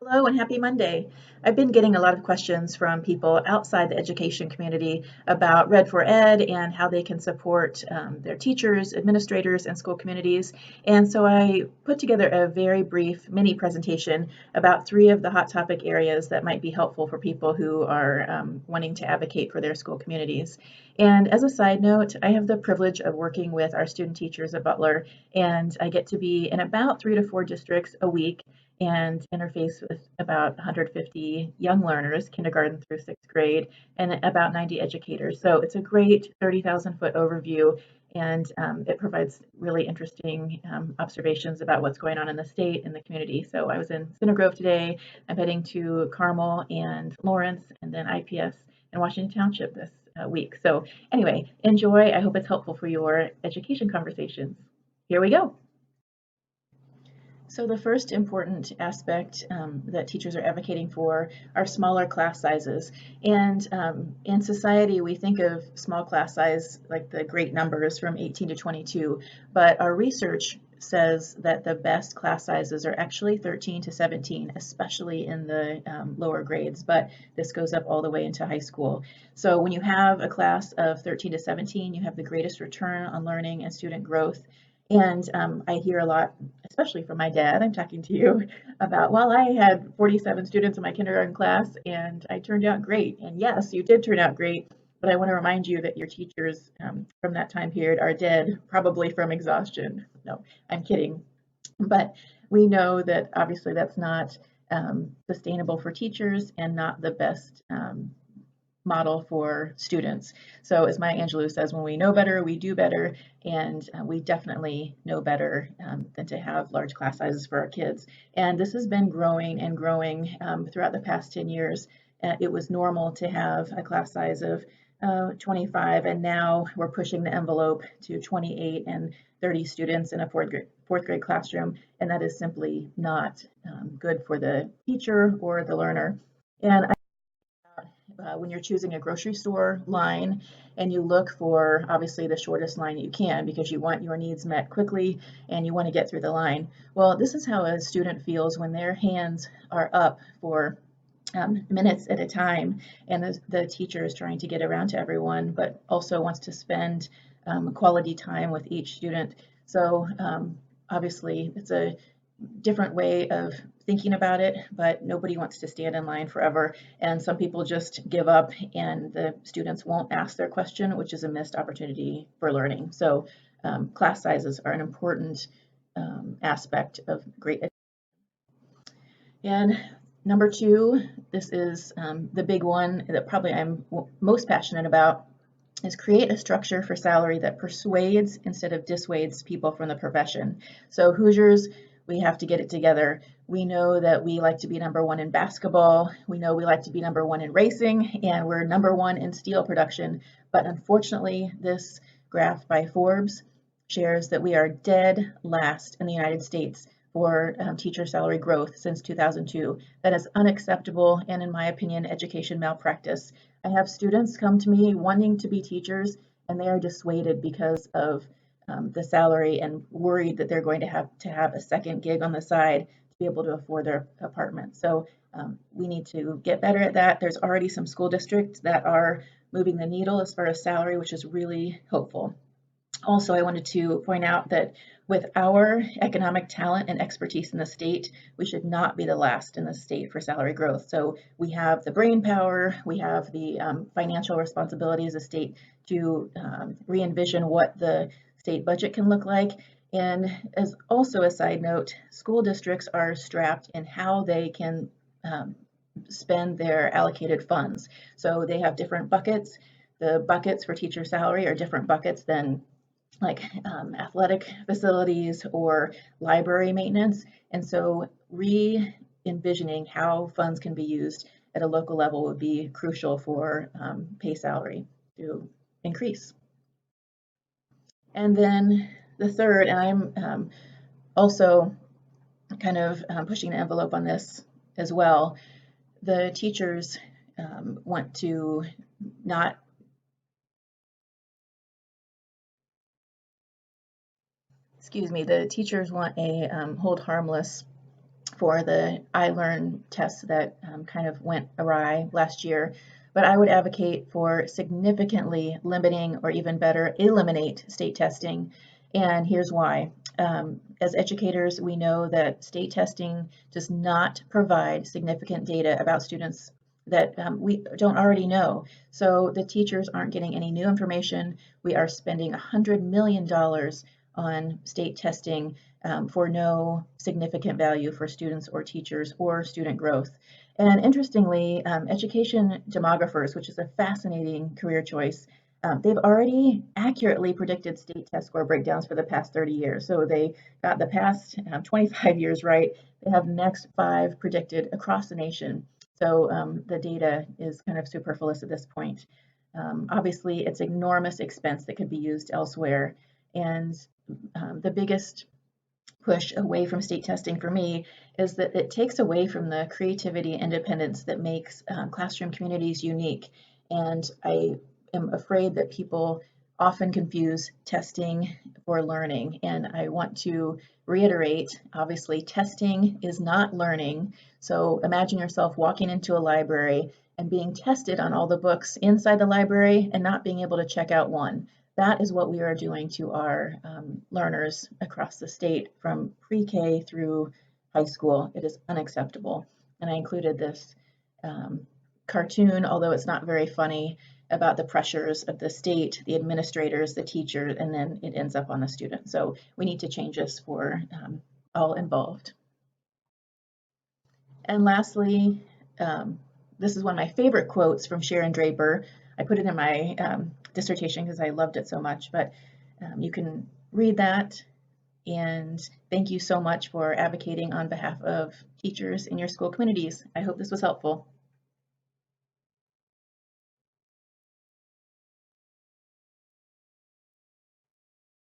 Hello and happy Monday. I've been getting a lot of questions from people outside the education community about Red for Ed and how they can support their teachers, administrators, and school communities. And so I put together a very brief mini presentation about three of the hot topic areas that might be helpful for people who are wanting to advocate for their school communities. And as a side note, I have the privilege of working with our student teachers at Butler, and I get to be in about 3 to 4 districts a week and interface with about 150 young learners, kindergarten through sixth grade, and about 90 educators. So it's a great 30,000-foot overview, and it provides really interesting observations about what's going on in the state and the community. So I was in Center Grove today. I'm heading to Carmel and Lawrence, and then IPS and Washington Township this week. So anyway, enjoy. I hope it's helpful for your education conversations. Here we go. So the first important aspect that teachers are advocating for are smaller class sizes. And in society, we think of small class size like the great numbers from 18 to 22, but our research says that the best class sizes are actually 13 to 17, especially in the lower grades, but this goes up all the way into high school. So when you have a class of 13 to 17, you have the greatest return on learning and student growth. And I hear a lot, especially from my dad, I'm talking to you about, well, I had 47 students in my kindergarten class and I turned out great. And yes, you did turn out great, but I want to remind you that your teachers from that time period are dead, probably from exhaustion. No, I'm kidding. But we know that obviously that's not sustainable for teachers and not the best model for students. So as Maya Angelou says, when we know better, we do better, and we definitely know better than to have large class sizes for our kids. And this has been growing and growing throughout the past 10 years. It was normal to have a class size of 25, and now we're pushing the envelope to 28 and 30 students in a fourth grade classroom, and that is simply not good for the teacher or the learner. And when you're choosing a grocery store line and you look for obviously the shortest line you can because you want your needs met quickly and you want to get through the line. Well, this is how a student feels when their hands are up for minutes at a time and the teacher is trying to get around to everyone but also wants to spend quality time with each student. So obviously it's a different way of thinking about it, but nobody wants to stand in line forever. And some people just give up and the students won't ask their question, which is a missed opportunity for learning. So class sizes are an important aspect of great education. And number two, this is the big one that probably I'm most passionate about, is create a structure for salary that persuades instead of dissuades people from the profession. So Hoosiers, we have to get it together. We know that we like to be number one in basketball. We know we like to be number one in racing, and we're number one in steel production. But unfortunately, this graph by Forbes shares that we are dead last in the United States for teacher salary growth since 2002. That is unacceptable and, in my opinion, education malpractice. I have students come to me wanting to be teachers, and they are dissuaded because of the salary and worried that they're going to have a second gig on the side to be able to afford their apartment. So we need to get better at that. There's already some school districts that are moving the needle as far as salary, which is really hopeful. Also, I wanted to point out that with our economic talent and expertise in the state, we should not be the last in the state for salary growth. So we have the brain power, we have the financial responsibility as a state to re-envision what the state budget can look like. And as also a side note, school districts are strapped in how they can spend their allocated funds. So they have different buckets. The buckets for teacher salary are different buckets than like athletic facilities or library maintenance. And so re-envisioning how funds can be used at a local level would be crucial for pay salary to increase. And then the third, and I'm also kind of pushing the envelope on this as well, the teachers want to not, excuse me, the teachers want a hold harmless for the iLearn tests that kind of went awry last year. But I would advocate for significantly limiting, or even better, eliminate state testing. And here's why. As educators, we know that state testing does not provide significant data about students that we don't already know. So the teachers aren't getting any new information. We are spending $100 million on state testing for no significant value for students or teachers or student growth. And interestingly, education demographers, which is a fascinating career choice, they've already accurately predicted state test score breakdowns for the past 30 years. So they got the past 25 years right. They have next 5 predicted across the nation. So the data is kind of superfluous at this point. Obviously, it's enormous expense that could be used elsewhere. And the biggest push away from state testing for me is that it takes away from the creativity and independence that makes classroom communities unique. And I am afraid that people often confuse testing for learning. And I want to reiterate, obviously, testing is not learning. So imagine yourself walking into a library and being tested on all the books inside the library and not being able to check out one. That is what we are doing to our learners across the state from pre-K through high school. It is unacceptable. And I included this cartoon, although it's not very funny, about the pressures of the state, the administrators, the teacher, and then it ends up on the student. So we need to change this for all involved. And lastly, this is one of my favorite quotes from Sharon Draper. I put it in my dissertation because I loved it so much, but you can read that. And thank you so much for advocating on behalf of teachers in your school communities. I hope this was helpful.